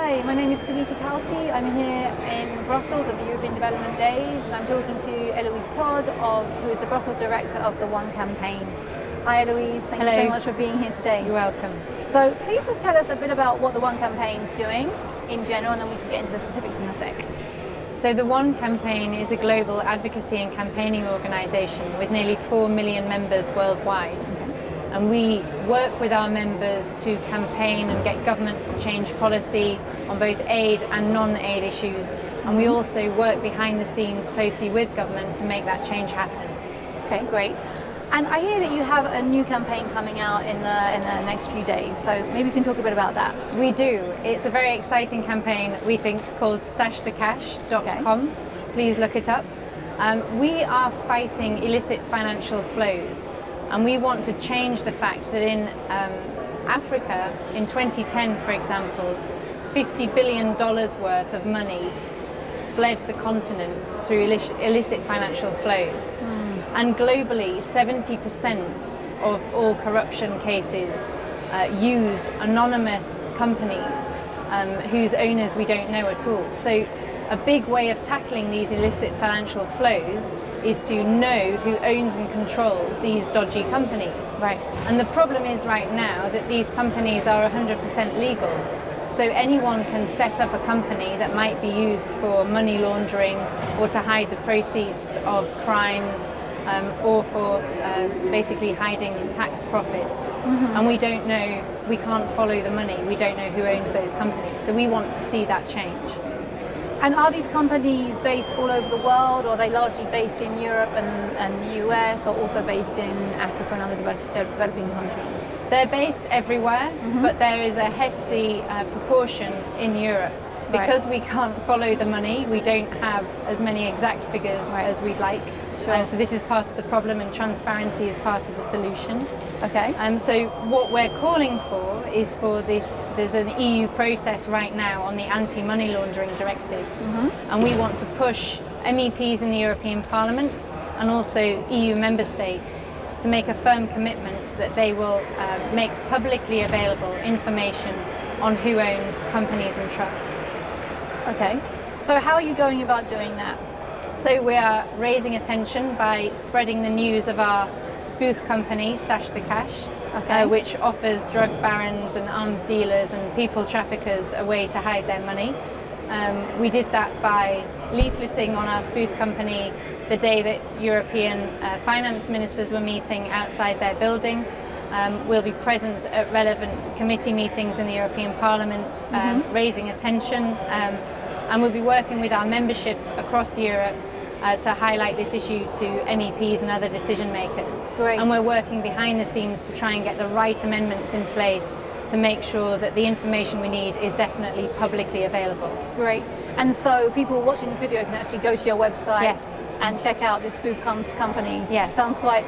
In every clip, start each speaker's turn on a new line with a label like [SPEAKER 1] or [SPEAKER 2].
[SPEAKER 1] Hi, my name is Kavita Kalsi. I'm here in Brussels at the European Development Days, and I'm talking to Eloise Todd, who is the Brussels Director of the One campaign. Hi Eloise, thank you so much for being here today.
[SPEAKER 2] You're welcome.
[SPEAKER 1] So please just tell us a bit about what the One campaign is doing in general, and then we can get into the specifics in a sec.
[SPEAKER 2] So the One campaign is a global advocacy and campaigning organisation with nearly 4 million members worldwide.
[SPEAKER 1] Okay.
[SPEAKER 2] And we work with our members to campaign and get governments to change policy on both aid and non-aid issues. And we also work behind the scenes closely with government to make that change happen.
[SPEAKER 1] Okay, great. And I hear that you have a new campaign coming out in the next few days, so maybe you can talk a bit about that.
[SPEAKER 2] We do. It's a very exciting campaign, we think, called stashthecash.com. Okay. Please look it up. We are fighting illicit financial flows, and we want to change the fact that in Africa, in 2010, for example, $50 billion worth of money fled the continent through illicit financial flows. And globally, 70% of all corruption cases use anonymous companies whose owners we don't know at all. So a big way of tackling these illicit financial flows is to know who owns and controls these dodgy companies.
[SPEAKER 1] Right.
[SPEAKER 2] And the problem is right now that these companies are 100% legal. So anyone can set up a company that might be used for money laundering or to hide the proceeds of crimes, or for basically hiding tax profits. And we don't know, we can't follow the money, we don't know who owns those companies. So we want to see that change.
[SPEAKER 1] And are these companies based all over the world, or are they largely based in Europe and the US, or also based in Africa and other developing countries?
[SPEAKER 2] They're based everywhere, but there is a hefty proportion in Europe. Because we can't follow the money, we don't have as many exact figures as we'd like.
[SPEAKER 1] Sure.
[SPEAKER 2] So this is part of the problem, and transparency is part of the solution.
[SPEAKER 1] Okay.
[SPEAKER 2] So what we're calling for is for this, there's an EU process right now on the anti-money laundering directive, and we want to push MEPs in the European Parliament and also EU member states to make a firm commitment that they will make publicly available information on who owns companies and trusts.
[SPEAKER 1] Okay, so how are you going about doing that?
[SPEAKER 2] So we are raising attention by spreading the news of our spoof company, Stash the Cash, which offers drug barons and arms dealers and people traffickers a way to hide their money. We did that by leafleting on our spoof company the day that European finance ministers were meeting outside their building. We'll be present at relevant committee meetings in the European Parliament, raising attention, and we'll be working with our membership across Europe to highlight this issue to MEPs and other decision makers.
[SPEAKER 1] Great.
[SPEAKER 2] And we're working behind the scenes to try and get the right amendments in place to make sure that the information we need is definitely publicly available.
[SPEAKER 1] Great. And so people watching this video can actually go to your website and check out this spoof company.
[SPEAKER 2] Yes.
[SPEAKER 1] Sounds quite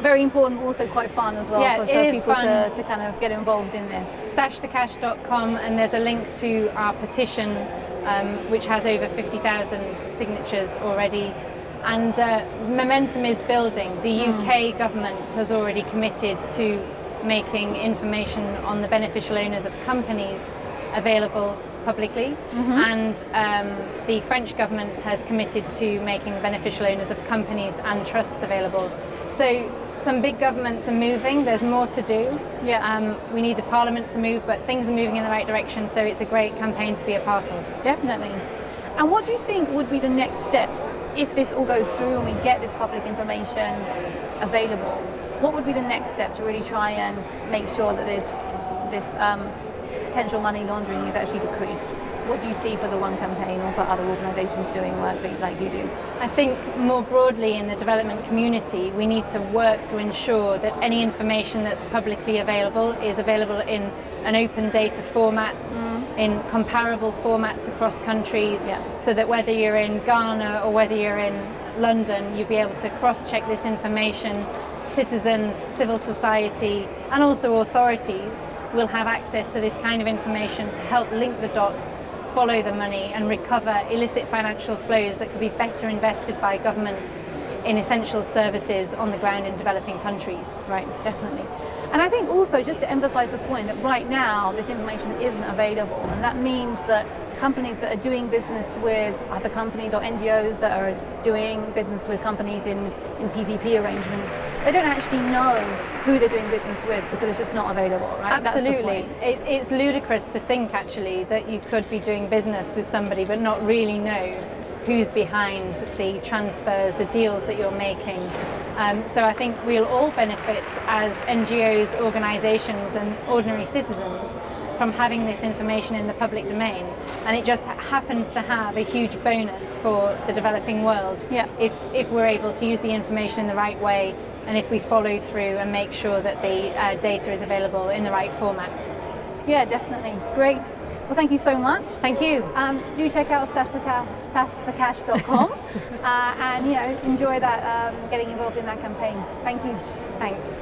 [SPEAKER 1] very important, but also quite fun as well for people to kind of get involved in this.
[SPEAKER 2] Stashthecash.com, and there's a link to our petition, which has over 50,000 signatures already. And momentum is building. The UK government has already committed to making information on the beneficial owners of companies available publicly, and the French government has committed to making beneficial owners of companies and trusts available. So some big governments are moving, there's more to do. We need the Parliament to move, but things are moving in the right direction, so it's a great campaign to be a part of.
[SPEAKER 1] Definitely. And what do you think would be the next steps if this all goes through and we get this public information available? What would be the next step to really try and make sure that this potential money laundering is actually decreased? What do you see for the One campaign or for other organisations doing work like you do?
[SPEAKER 2] I think more broadly in the development community, we need to work to ensure that any information that's publicly available is available in an open data format, in comparable formats across countries, so that whether you're in Ghana or whether you're in London, you'll be able to cross-check this information. Citizens, civil society, and also authorities will have access to this kind of information to help link the dots, follow the money, and recover illicit financial flows that could be better invested by governments in essential services on the ground in developing countries.
[SPEAKER 1] Right, definitely. And I think also, just to emphasize the point, that right now this information isn't available, and that means that companies that are doing business with other companies or NGOs that are doing business with companies in PPP arrangements, they don't actually know who they're doing business with because it's just not available, right?
[SPEAKER 2] Absolutely. It's ludicrous to think actually that you could be doing business with somebody but not really know who's behind the transfers, the deals that you're making. So I think we'll all benefit as NGOs, organisations and ordinary citizens from having this information in the public domain, and it just happens to have a huge bonus for the developing world if we're able to use the information in the right way, and if we follow through and make sure that the data is available in the right formats.
[SPEAKER 1] Yeah, definitely. Great. Well, thank you so much.
[SPEAKER 2] Thank you.
[SPEAKER 1] Do check out stashthecash.com and enjoy that, getting involved in that campaign. Thank you.
[SPEAKER 2] Thanks.